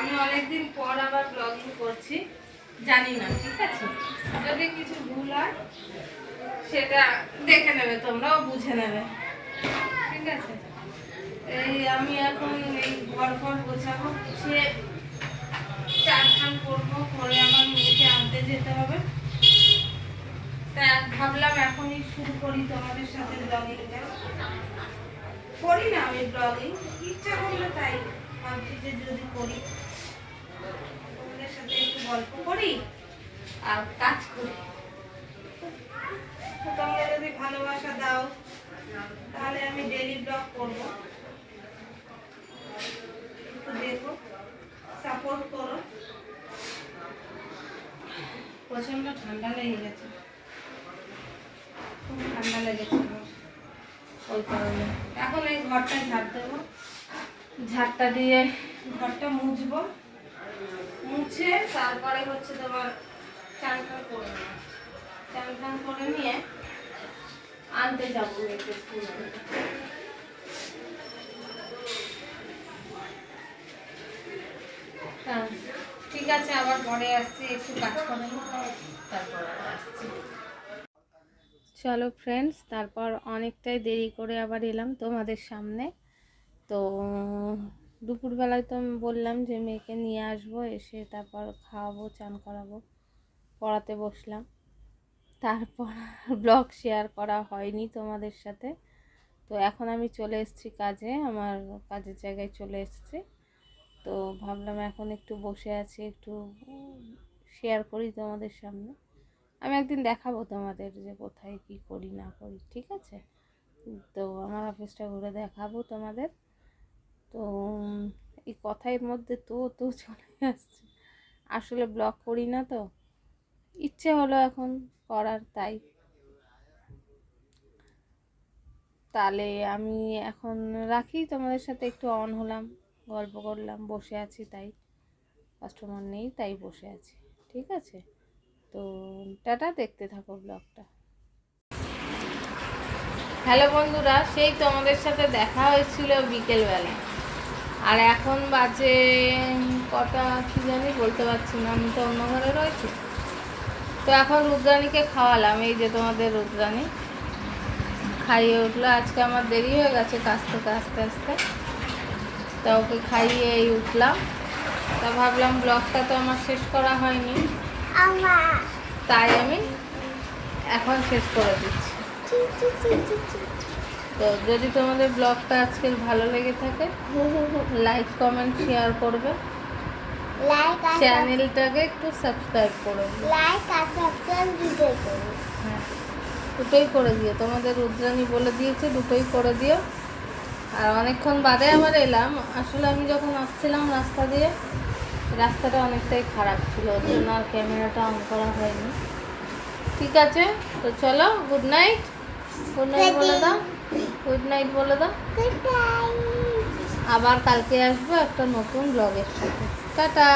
আমি অনেকদিন পর আবার ব্লগিং করছি, জানি না, ঠিক আছে? যদি কিছু ভুল হয় সেটা দেখে নেবে, তোমরাও বুঝে নেবে, ঠিক আছে? এই আমি এখন এই ঘর গোছাবো, গুছিয়ে চান টান করবো, করে আমার মেয়েকে আনতে যেতে হবে। তা ভাবলাম এখনই শুরু করি তোমাদের সাথে ব্লগিংটা। করি না আমি ব্লগিং, ইচ্ছা করলে তাই ভাবছি যে যদি করি, তোমাদের সাথে একটু গল্প করি আর কাজ করি। তোমরা যদি ভালোবাসা দাও তাহলে আমি ডেইলি ব্লগ করবো, একটু দেখো, সাপোর্ট করো। প্রচন্ড ঠান্ডা লেগে গেছে, খুব ঠান্ডা লেগেছে আমার, ওই কারণে এখন এই ঘরটা ঝাড় দেবো, ঝাড়টা দিয়ে ঘরটা মুছবো, মুছে তারপরে হচ্ছে তোমার চান টান করে নেবো। চান টান করে নিয়ে আনতে যাবো মেয়েকে স্কুল থেকে। ঠিক আছে, আবার পরে আসছি, একটু কাজ করে তারপর আসছি। চলো ফ্রেন্ডস, তারপর অনেকটাই দেরি করে আবার এলাম তোমাদের সামনে। তো দুপুরবেলায় তো আমি বললাম যে মেয়েকে নিয়ে আসবো, এসে তারপর খাওয়াবো, চান করাবো, পড়াতে বসলাম। তারপর ব্লগ শেয়ার করা হয়নি তোমাদের সাথে। তো এখন আমি চলে এসেছি কাজে, আমার কাজের জায়গায় চলে এসেছি। তো ভাবলাম এখন একটু বসে আছি, একটু শেয়ার করি তোমাদের সামনে। আমি একদিন দেখাবো তোমাদের যে কোথায় কি করি না করি, ঠিক আছে? তো আমার অফিসটা ঘুরে দেখাবো তোমাদের। তো এই কথার মধ্যে তো চলে আসছে, আসলে ব্লগ করি না তো, ইচ্ছে হলো এখন করার, তাই। তাহলে আমি এখন রাখি, তোমাদের সাথে একটু অন হলাম, গল্প করলাম, বসে আছি তাই, কাস্টমার নেই তাই বসে আছি, ঠিক আছে? তো টাটা, দেখতে থাকো ব্লগটা। হ্যালো বন্ধুরা, সেই তোমাদের সাথে দেখা হয়েছিল বিকেলবেলা, আর এখন বাজে কটা কি জানি বলতে পারছি না, আমি তো অন্য ঘরে রয়েছি। তো এখন রুদ্রাণীকে খাওয়ালাম, এই যে তোমাদের রুদ্রাণী খাইয়ে উঠলো। আজকে আমার দেরি হয়ে গেছে কাজ থেকে আস্তে আস্তে, তা ওকে খাইয়ে এই উঠলাম। তা ভাবলাম ব্লগটা তো আমার শেষ করা হয়নি, তাই আমি এখন শেষ করে দিচ্ছি। তো যদি তোমাদের ব্লগটা আজকের ভালো লেগে থাকে, লাইক কমেন্ট শেয়ার করবে, চ্যানেলটাকে একটু সাবস্ক্রাইব করবে, হ্যাঁ দুটোই করে দিও, তোমাদের রুদ্রাণী বলে দিয়েছে দুটোই করে দিও। আর অনেকক্ষণ বাদে আবার এলাম, আসলে আমি যখন আসছিলাম রাস্তা দিয়ে, রাস্তাটা অনেকটাই খারাপ ছিল, ওর জন্য আর ক্যামেরাটা অন করা হয়নি। ঠিক আছে, তো চলো, গুড নাইট। গুড নাইট বলে দাও, গুড নাইট বলে দাও। আবার কালকে আসবো একটা নতুন ব্লগের সাথে। টাটা।